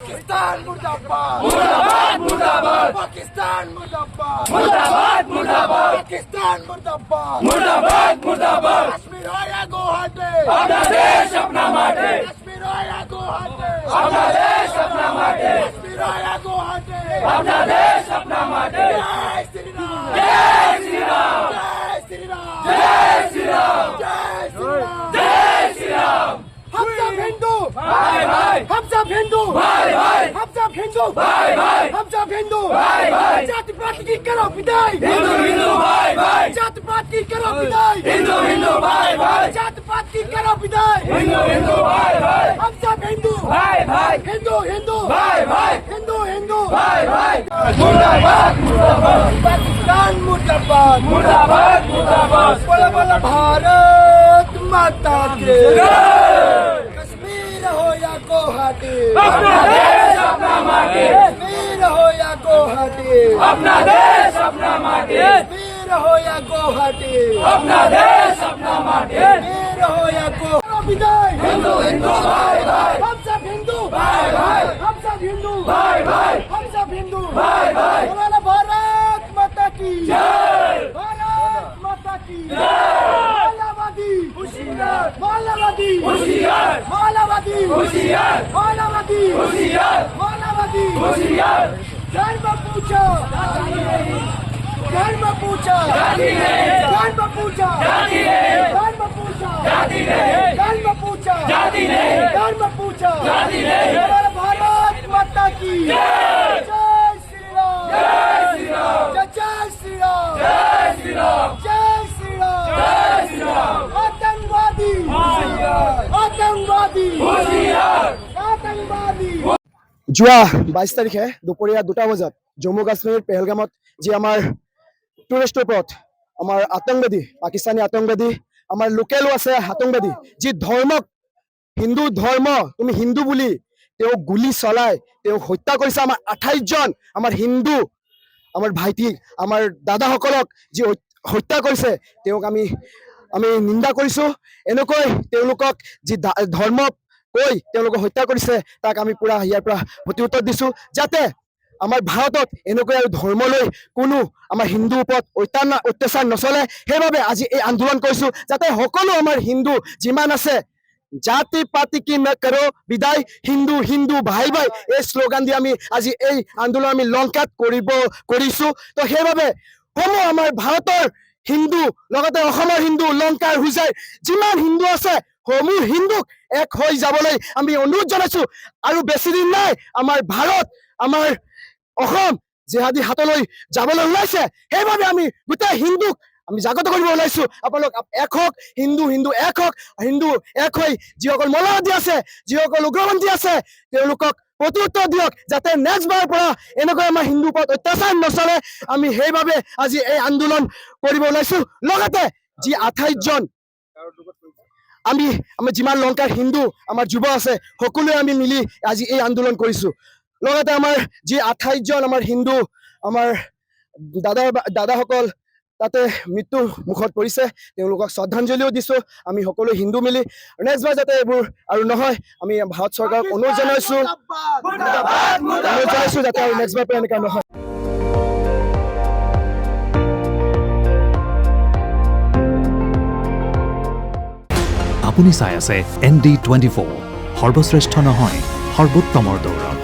पाकिस्तान मुर्दाबाद मुर्दाबाद मुर्दाबाद पाकिस्तान मुर्दाबाद मुर्दाबाद मुर्दाबाद पाकिस्तान मुर्दाबाद मुर्दाबाद मुर्दाबाद काश्मीर हो या गुवाहाटी अपना देश अपना माटे काश्मीर हो या गुवाहाटी अपना देश अपना माटे काश्मीर हो या गुवाहाटी अपना देश अपना माटे जय श्री राम जय श्री राम जय श्री राम जय श्री राम जय श्री राम जय श्री राम हम सब हिंदू भाई भाई हम सब हिंदू भाई भाई हम सब हिंदू भाई भाई हम सब हिंदू भाई भाई जाति पात की करो विदाई हिंदू हिंदू भाई भाई जाति पात की करो विदाई हिंदू हिंदू भाई भाई जाति पात की करो विदाई हिंदू हिंदू भाई भाई हम सब हिंदू भाई भाई हिंदू हिंदू भाई भाई हिंदू हिंदू भाई भाई मुर्दाबाद मुर्दाबाद पाकिस्तान मुर्दाबाद मुर्दाबाद मुर्दाबाद बोलो बोलो भारत माता की कश्मीर हो या गुवाहाटी अपना देश अपना माटी कश्मीर हो या गुवाहाटी अपना देश अपना माटी कश्मीर हो या गुवाहाटी अपना देश अपना माटी कश्मीर हो या गुवाहाटी विदाई हिंदू हिंदू भाई भाई हम सब हिंदू भाई भाई हम सब हिंदू भाई भाई हम सब हिंदू भाई भाई बोलो भारत माता की जय भारत माता की जय मालावादी होशियार मालावादी होशियार मालावादी होशियार मालावादी होशियार धर्म पूछो धर्म पूछो धर्म पूछो धर्म पूछो धर्म पूछो धर्म पूछो भारत माता की जय श्री राम जय श्री राम जय श्री राम जय श्री राम जय श्री राम जय श्री राम आतंकवादी आतंकवादी आतंकवादी যোৱা 22 তাৰিখে দুপৰীয়া 2টা বজাত জম্মু কাশ্মীৰ পেহেলগামত যি আমাৰ টুৰিষ্টৰ ওপৰত আমাৰ আতংকবাদী পাকিস্তানী আতংকবাদী আমাৰ লোকেলো আছে আতংকবাদী যি ধৰ্মক হিন্দু ধৰ্ম তুমি হিন্দু বুলি তেওঁ গুলি চলাই তেওঁ হত্যা কৰিছে আমাৰ 28 জন আমাৰ হিন্দু আমাৰ ভাইটি আমাৰ দাদাসকলক যি হত্যা কৰিছে তেওঁক আমি নিন্দা কৰিছো এনেকৈ তেওঁলোকক যি ধৰ্ম কৈ তেওঁলোকক হত্যা কৰিছে তাক আমি পুৰা ইয়াৰ পৰা প্ৰত্যুত্তৰ দিছো যাতে আমাৰ ভাৰতত এনেকৈ আৰু ধৰ্মলৈ কোনো আমাৰ হিন্দুৰ ওপৰত অত্যাচাৰ নচলে সেইবাবে আজি এই আন্দোলন কৰিছো যাতে সকলো আমাৰ হিন্দু যিমান আছে জাতি পাতি কি ন কৰো বিদায় হিন্দু হিন্দু ভাই ভাই এই শ্লোগান দি আমি আজি এই আন্দোলন আমি লংকাত কৰিছো তো সেইবাবে সমূহ আমাৰ ভাৰতৰ হিন্দু লগতে অসমৰ হিন্দু লংকাৰ হুজাই যিমান হিন্দু আছে সমূহ হিন্দুক এক হৈ যাবলৈ আমি অনুৰোধ জনাইছো আৰু বেছি দিন নাই আমাৰ ভাৰত আমাৰ অসম জিহাদী হাতলৈ যাবলৈ ওলাইছে সেইবাবে আমি গোটেই হিন্দুক আমি জাগ্ৰত কৰিব ওলাইছো আপোনালোক এক হওক হিন্দু হিন্দু এক হওক হিন্দু এক হৈ যিসকল মৌলবাদী আছে যিসকল উগ্ৰপন্থী আছে তেওঁলোকক প্ৰত্যুত্তৰ দিয়ক যাতে নেক্সট বাৰৰ পৰা এনেকৈ আমাৰ হিন্দুৰ ওপৰত অত্যাচাৰ নচলে আমি সেইবাবে আজি এই আন্দোলন কৰিব ওলাইছো লগতে যি 28 জন আমি যিমান লংকাৰ হিন্দু আমাৰ যুৱ আছে সকলোৱে আমি মিলি আজি এই আন্দোলন কৰিছো লগতে আমাৰ যি 28 জন আমাৰ হিন্দু আমাৰ দাদাসকল তাতে মৃত্যু মুখত পৰিছে তেওঁলোকক শ্ৰদ্ধাঞ্জলিও দিছো আমি সকলো হিন্দু মিলি নেক্সট বাৰ যাতে এইবোৰ আৰু নহয় আমি ভাৰত চৰকাৰক অনুৰোধ জনাইছো যাতে আৰু নেক্সট বাৰ পৰা এনেকুৱা নহয় আপুনি চাই আছে ND24 সৰ্বশ্ৰেষ্ঠ নহয় সৰ্বোত্তমৰ দৌৰ